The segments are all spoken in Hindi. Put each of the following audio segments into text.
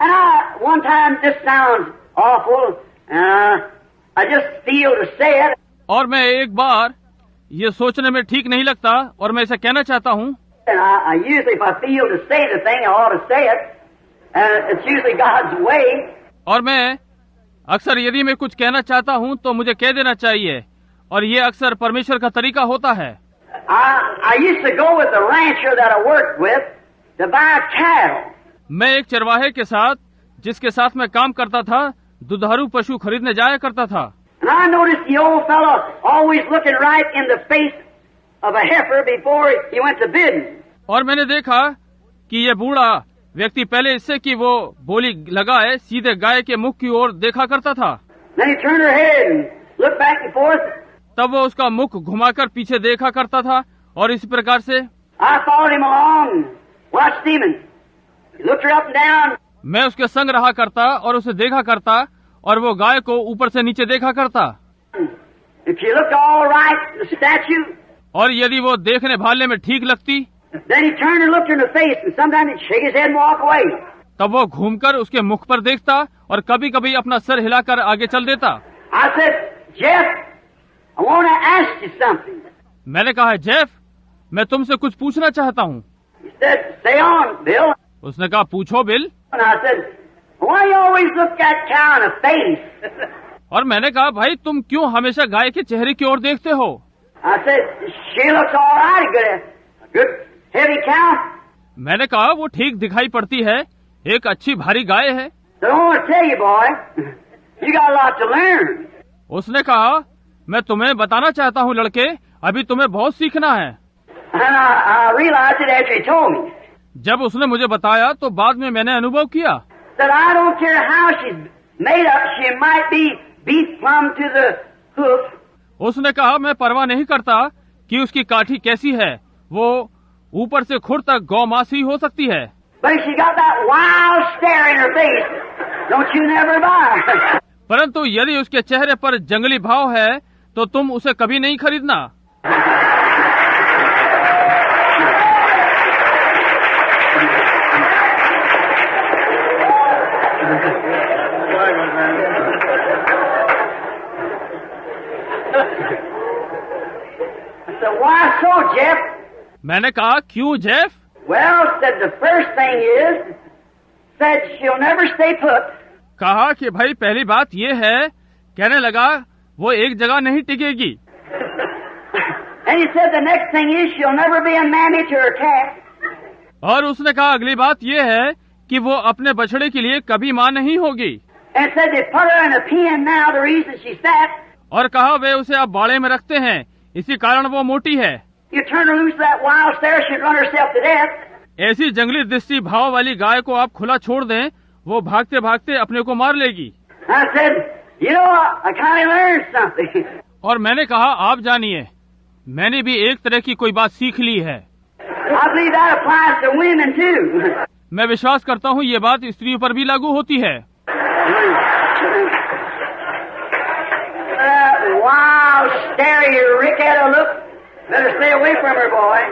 And one time, this sounds awful, I just feel to say it. और मैं एक बार, ये सोचने में ठीक नहीं लगता और मैं इसे कहना चाहता हूँ. And I usually, if I feel to say the thing, I ought to say it. And it's usually God's way. और मैं अक्सर यदि मैं कुछ कहना चाहता हूँ तो मुझे कह देना चाहिए और ये अक्सर परमेश्वर का तरीका होता है. I used to go with the rancher that I worked with to buy cattle. मैं एक चरवाहे के साथ, जिसके साथ मैं काम करता था, दुधारू पशु खरीदने जाया करता था. And I noticed the old fellow always looking right in the face of a heifer before he went to bidding. और मैंने देखा कि ये बूढ़ा व्यक्ति पहले इससे कि वो बोली लगाए सीधे गाय के मुख की ओर देखा करता था. Then he turned her head and looked back and forth. तब वो उसका मुख घुमाकर पीछे देखा करता था और इस प्रकार से I followed him along, watched him, and he looked her up and down. मैं उसके संग रहा करता और उसे देखा करता और वो गाय को ऊपर से नीचे देखा करता. If she looked all right, the statue. और यदि वो देखने भालने में ठीक लगती, Then he turned and looked her in the face, and sometimes he'd shake his head and walk away. तब वो घूमकर उसके मुख पर देखता और कभी कभी अपना सर हिलाकर आगे चल देता. I said, Jeff, I want to ask you something. मैंने कहा, जेफ, मैं तुमसे कुछ पूछना चाहता हूँ. He said, say on, Bill. उसने कहा, पूछो bill. And I said, why you always look that cow in the face? और मैंने कहा, भाई तुम क्यों हमेशा गाय के चेहरे की ओर देखते हो? I said, she looks all right, good heavy cow. मैंने कहा, वो ठीक दिखाई पड़ती है, एक अच्छी भारी गाय है. So I want to tell you, boy, you got a lot to learn. उसने कहा, मैं तुम्हें बताना चाहता हूँ लड़के, अभी तुम्हें बहुत सीखना है. And I realized it after he told me. जब उसने मुझे बताया तो बाद में मैंने अनुभव किया. That I don't care how she's made up, she might be beat plumb to the hoof. उसने कहा, मैं परवाह नहीं करता कि उसकी काठी कैसी है, वो ऊपर से खुर तक गौमासी हो सकती है. But she got that wild stare in her face. Don't you never buy. परंतु यदि उसके चेहरे पर जंगली भाव है तो तुम उसे कभी नहीं खरीदना. So why so, Jeff? मैंने कहा, क्यों Jeff? Well, said the first thing is, said she'll never stay put. कहा कि भाई पहली बात ये है, कहने लगा वो एक जगह नहीं टिकेगी. And he said the next thing is she'll never be a mammy to her calf. और उसने कहा अगली बात ये है कि वो अपने बछड़े के लिए कभी माँ नहीं होगी. And said they put her in a pen now, the reason she's fat. और कहा वे उसे अब बाड़े में रखते हैं, इसी कारण वो मोटी है. You turn her loose that wild stare, she'd run herself to death. ऐसी जंगली दृष्टि भाव वाली गाय को आप खुला छोड़ दें, वो भागते भागते अपने को मार लेगी. I said, you know, I kind of learned something. और मैंने कहा, आप जानिए, मैंने भी एक तरह की कोई बात सीख ली है. I believe that applies to women too. मैं विश्वास करता हूँ ये बात स्त्रियों पर भी लागू होती है. Wild stare, you ricketta look. Better stay away from her, boy.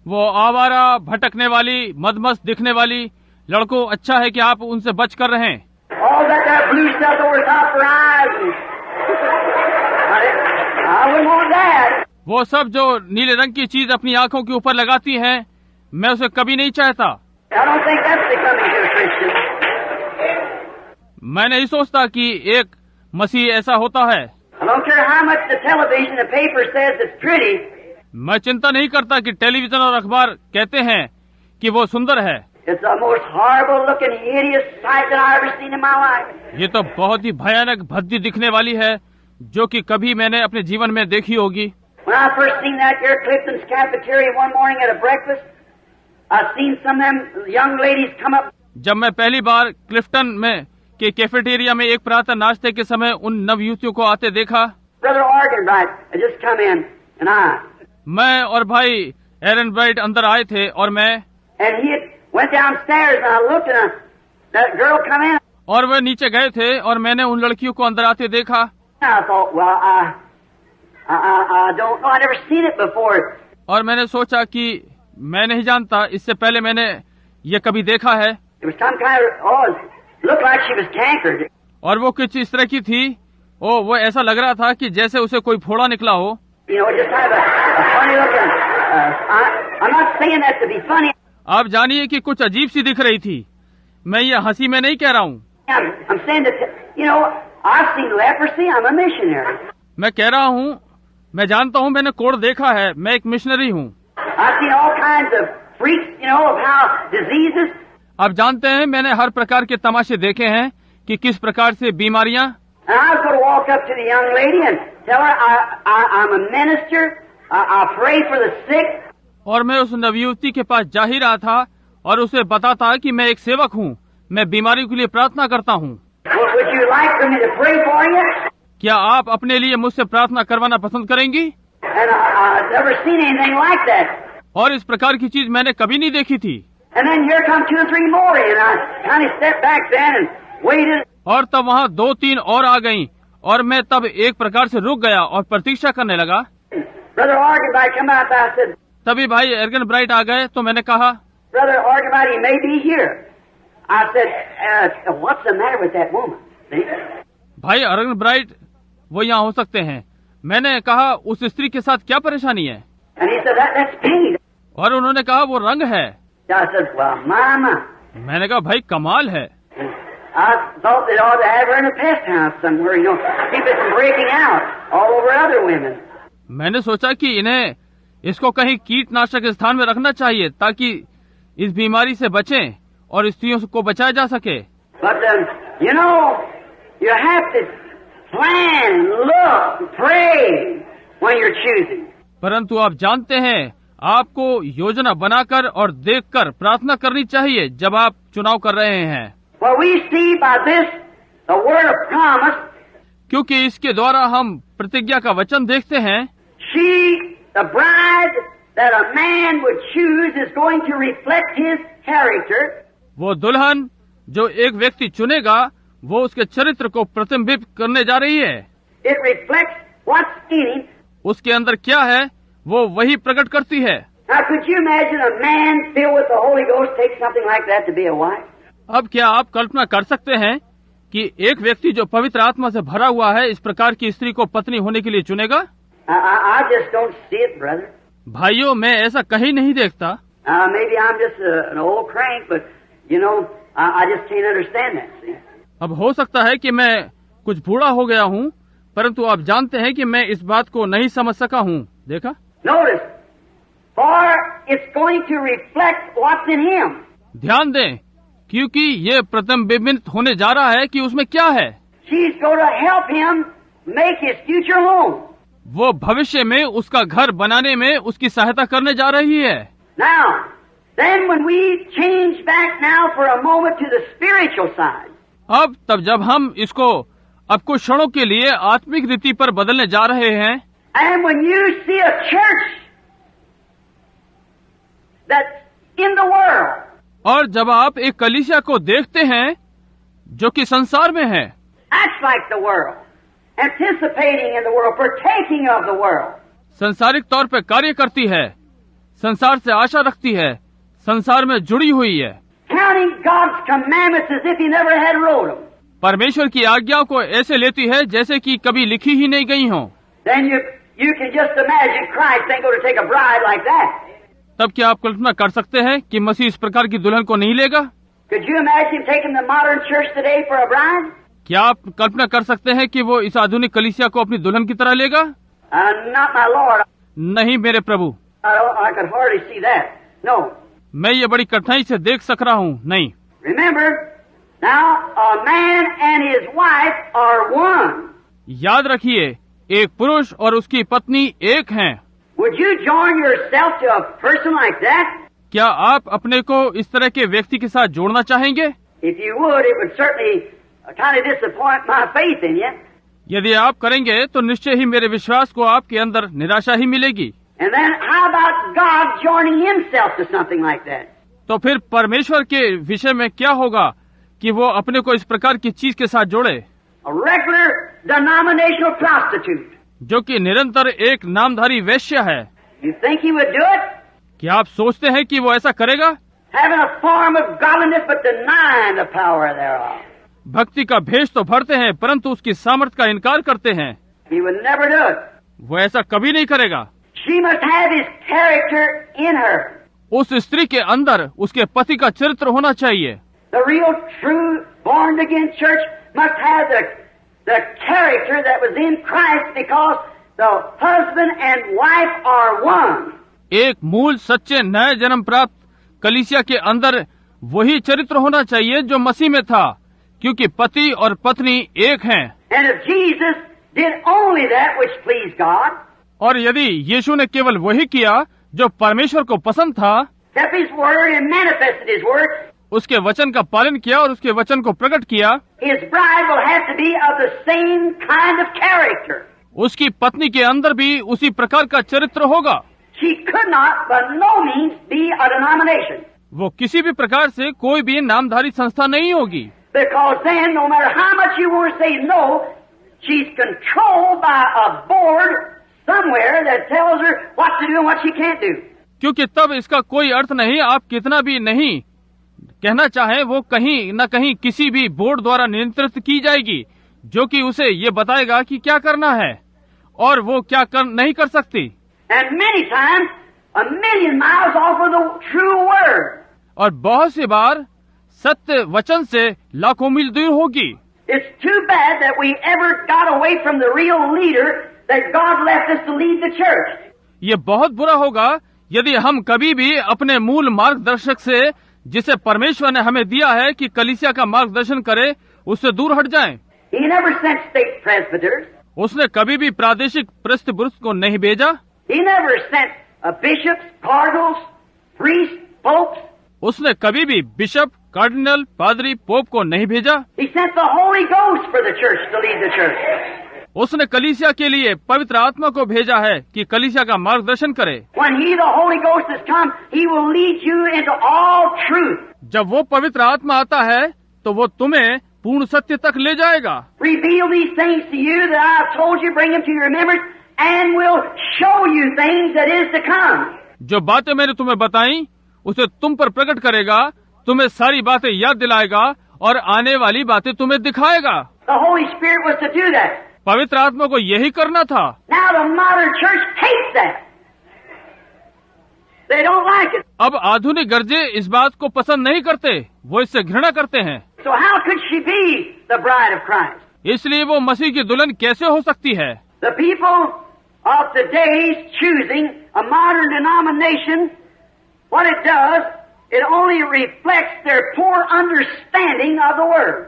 वो आवारा, भटकने वाली, मदमस्त दिखने वाली लड़कों, अच्छा है कि आप उनसे बच कर रहें. All that blue stuff over top her eyes. I wouldn't want that. वो सब जो नीले रंग की चीज अपनी आंखों के ऊपर लगाती हैं, मैं उसे कभी नहीं चाहता. I don't think that's becoming to a Christian. मैं नहीं सोचता कि एक मसीह ऐसा होता है. I don't care how much the television, the paper says it's pretty. मैं चिंता नहीं करता कि टेलीविजन और अखबार कहते हैं कि वो सुंदर है. It's the most horrible looking, hideous sight that I've ever seen in my life. ये तो बहुत ही भयानक भद्दी दिखने वाली है जो कि कभी मैंने अपने जीवन में देखी होगी. When I first seen that there Clifton's cafeteria one morning at a breakfast, I seen some of them young ladies come up. जब मैं पहली बार क्लिफ्टन में के कैफेटेरिया में एक प्रातः नाश्ते के समय उन नवयुवतियों को आते देखा. Brother Arganbright had just come in, and मैं और भाई एरन ब्राइट अंदर आए थे और मैं and he went downstairs, and I looked, and that girl come in. और वे नीचे गए थे और मैंने उन लड़कियों को अंदर आते देखा. I thought, well, I don't know, I never seen it before. और मैंने सोचा कि मैं नहीं जानता, इससे पहले मैंने ये कभी देखा है. It was some kind of Looked like she was cankered. और वो कुछ इस तरह की थी, वो ऐसा लग रहा था कि जैसे उसे कोई फोड़ा निकला हो। You know, just kind of a funny looking. I'm not saying that to be funny. आप जानिए कि कुछ अजीब सी दिख रही थी। मैं ये हंसी में नहीं कह रहा हूँ। I'm saying that, you know, I've seen leprosy. I'm a missionary. मैं कह रहा हूँ, मैं जानता हूँ, मैंने कोढ़ देखा है, मैं एक मिशनरी हूँ। I've seen all kinds of freaks, you know, of how diseases. आप जानते हैं, मैंने हर प्रकार के तमाशे देखे हैं कि किस प्रकार से बीमारियां। And I was going to walk up to the young lady and tell her I'm a minister. I pray for the sick. और मैं उस नवयुवती के पास जा ही रहा था और उसे बताता कि मैं एक सेवक हूँ, मैं बीमारियों के लिए प्रार्थना करता हूँ। Would you like for me to pray for you? क्या आप अपने लिए मुझसे प्रार्थना करवाना पसंद करेंगी? And I've never seen anything like that. और इस प्रकार की चीज मैंने कभी नहीं देखी थी। And then here come 2 or 3 more, and I kind of stepped back then and waited. और तब वहाँ 2-3 और आ गईं और मैं तब एक प्रकार से रुक गया और प्रतीक्षा करने लगा। Brother Arganbright come out. I said, तभी भाई एर्गन ब्राइट आ गए तो मैंने कहा, Brother Arganbright, he may be here. I said, what's the matter with that woman? See? भाई एर्गन ब्राइट वो यहाँ हो सकते हैं। मैंने कहा, उस स्त्री के साथ क्या परेशानी है? And he said, that's pain. और उन्होंने कहा, वो रंग है। I said, well, my. मैंने कहा, भाई कमाल है। I thought they ought to have her in a pest house somewhere, you know, keep it from breaking out all over other women. मैंने सोचा कि इन्हें इसको कहीं कीटनाशक स्थान में रखना चाहिए ताकि इस बीमारी से बचें और स्त्रियों को बचाया जा सके। But you know, you have to plan, look, pray when you're choosing. परंतु आप जानते हैं, आपको योजना बनाकर और देखकर प्रार्थना करनी चाहिए जब आप चुनाव कर रहे हैं। Well, we see by this the word of promise. क्योंकि इसके द्वारा हम प्रतिज्ञा का वचन देखते हैं। She, the bride that a man would choose, is going to reflect his character. वो दुल्हन जो एक व्यक्ति चुनेगा, वो उसके चरित्र को प्रतिबिंबित करने जा रही है। It reflects what's in him. उसके अंदर क्या है, वो वही प्रकट करती है। Now, could you imagine a man filled with the Holy Ghost take something like that to be a wife? अब क्या आप कल्पना कर सकते हैं कि एक व्यक्ति जो पवित्र आत्मा से भरा हुआ है इस प्रकार की स्त्री को पत्नी होने के लिए चुनेगा? I just don't see it, brother. भाइयों, मैं ऐसा कहीं नहीं देखता। Maybe I'm just an old crank, but you know, I just can't understand that. See? अब हो सकता है कि मैं कुछ बूढ़ा हो गया हूँ, परंतु आप जानते हैं कि मैं इस बात को नहीं समझ सका हूँ। देखा? Notice, for it's going to reflect what's in him. ध्यान दें, क्योंकि ये प्रतिबिंबित होने जा रहा है कि उसमें क्या है। She's going to help him make his future home. वो भविष्य में उसका घर बनाने में उसकी सहायता करने जा रही है। Now, then when we change back now for a moment to the spiritual side. अब तब जब हम इसको अब कुछ क्षणों के लिए आत्मिक रीति पर बदलने जा रहे हैं। And when you see a church that's in the world. और जब आप एक कलीसिया को देखते हैं जो कि संसार में है, Acts like the world, anticipating in the world, partaking of the world. संसारिक तौर पे कार्य करती है, संसार से आशा रखती है, संसार में जुड़ी हुई है, Counting God's commandments as if He never had wrote them. परमेश्वर की आज्ञाओं को ऐसे लेती है जैसे कि कभी लिखी ही नहीं गई हों। Then you can just imagine Christ ain't going to take a bride like that. तब क्या आप कल्पना कर सकते हैं कि मसीह इस प्रकार की दुल्हन को नहीं लेगा? Could you imagine taking the modern church today for a bride? क्या आप कल्पना कर सकते हैं कि वो इस आधुनिक कलीसिया को अपनी दुल्हन की तरह लेगा? Not my Lord. नहीं मेरे प्रभु, I could hardly see that. No. मैं ये बड़ी कठिनाई से देख सक रहा हूँ। नहीं। Remember, now a man and his wife are one. याद रखिए, एक पुरुष और उसकी पत्नी एक हैं। Would you join yourself to a person like that? क्या आप अपने को इस तरह के व्यक्ति के साथ जोड़ना चाहेंगे? If you would, it would certainly kind of disappoint my faith in you. यदि आप करेंगे तो निश्चय ही मेरे विश्वास को आपके अंदर निराशा ही मिलेगी। And then how about God joining himself to something like that? तो फिर परमेश्वर के विषय में क्या होगा कि वो अपने को इस प्रकार की चीज के साथ जोड़े? A regular denominational prostitute. जो कि निरंतर एक नामधारी वैश्य है। You think he would do it? क्या आप सोचते हैं कि वो ऐसा करेगा? Having a form of godliness but denying the power thereof. भक्ति का भेष तो भरते हैं, परंतु उसकी सामर्थ्य का इनकार करते हैं। He would never do it. वो ऐसा कभी नहीं करेगा। She must have his character in her. उस स्त्री के अंदर उसके पति का चरित्र होना चाहिए। The real, true, born again church must have the character that was in Christ, because the husband and wife are one. एक मूल सच्चे नए जन्म प्राप्त कलीसिया के अंदर वही चरित्र होना चाहिए जो मसीह में था, क्योंकि पति और पत्नी एक हैं। And if Jesus did only that which pleased God, और यदि यीशु ने केवल वही किया जो परमेश्वर को पसंद था, kept His word and manifested His word, उसके वचन का पालन किया और उसके वचन को प्रकट किया, His bride will have to be of the same kind of character. उसकी पत्नी के अंदर भी उसी प्रकार का चरित्र होगा। She could not, by no means, be a denomination. वो किसी भी प्रकार से कोई भी नामधारी संस्था नहीं होगी, Because then, no matter how much you want to say no, she's controlled by a board somewhere that tells her what to do and what she can't do. क्योंकि तब इसका कोई अर्थ नहीं। आप कितना भी नहीं कहना चाहें, वो कहीं न कहीं किसी भी बोर्ड द्वारा नियंत्रित की जाएगी, जो कि उसे ये बताएगा कि क्या करना है और वो क्या नहीं कर सकती। And many times, 1,000,000 miles off of the true word. और बहुत सी बार सत्य वचन से लाखों मील दूर होगी। It's too bad that we ever got away from the real leader that God left us to lead the church. ये बहुत बुरा होगा यदि हम कभी भी अपने मूल मार्गदर्शक से, जिसे परमेश्वर ने हमें दिया है कि कलीसिया का मार्गदर्शन करे, उससे दूर हट जाएं। He never sent state presbyters. उसने कभी भी प्रादेशिक पृष्ठपुरुष को नहीं भेजा। He never sent bishops, cardinals, priests, popes. उसने कभी भी बिशप, कार्डिनल, पादरी, पोप को नहीं भेजा। He sent the Holy Ghost for the church to lead the church. उसने कलीसिया के लिए पवित्र आत्मा को भेजा है कि कलीसिया का मार्गदर्शन करे। When He, the Holy Ghost, has come, He will lead you into all truth. जब वो पवित्र आत्मा आता है तो वो तुम्हें पूर्ण सत्य तक ले जाएगा। Reveal these things to you that I have told you, bring them to your remembrance, and will show you things that is to come. जो बातें मैंने तुम्हें बताई उसे तुम पर प्रकट करेगा, तुम्हें सारी बातें याद दिलाएगा और आने वाली बातें तुम्हें दिखाएगा। The Holy Spirit was to do that. पवित्र आत्मा को यही करना था। Now the modern church hates that. They don't like it. अब आधुनिक गर्जे इस बात को पसंद नहीं करते, वो इससे घृणा करते हैं। So how could she be the bride of Christ? इसलिए वो मसीह की दुल्हन कैसे हो सकती है? The people of today's choosing a modern denomination, what it does, it only reflects their poor understanding of the Word.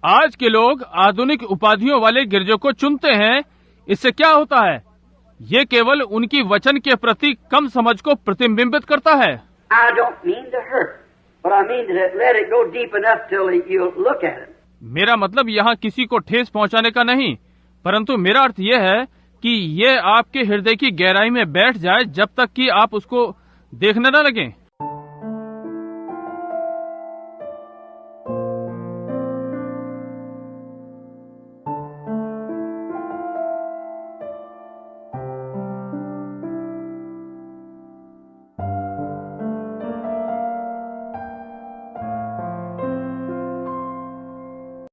आज के लोग आधुनिक उपाधियों वाले गिरजों को चुनते हैं। इससे क्या होता है? ये केवल उनकी वचन के प्रति कम समझ को प्रतिबिंबित करता है। I don't mean to hurt, but I mean to let it go deep enough till you look at it. मेरा मतलब यहाँ किसी को ठेस पहुँचाने का नहीं, परंतु मेरा अर्थ यह है कि ये आपके हृदय की गहराई में बैठ जाए जब तक कि आप उसको देखने न लगें।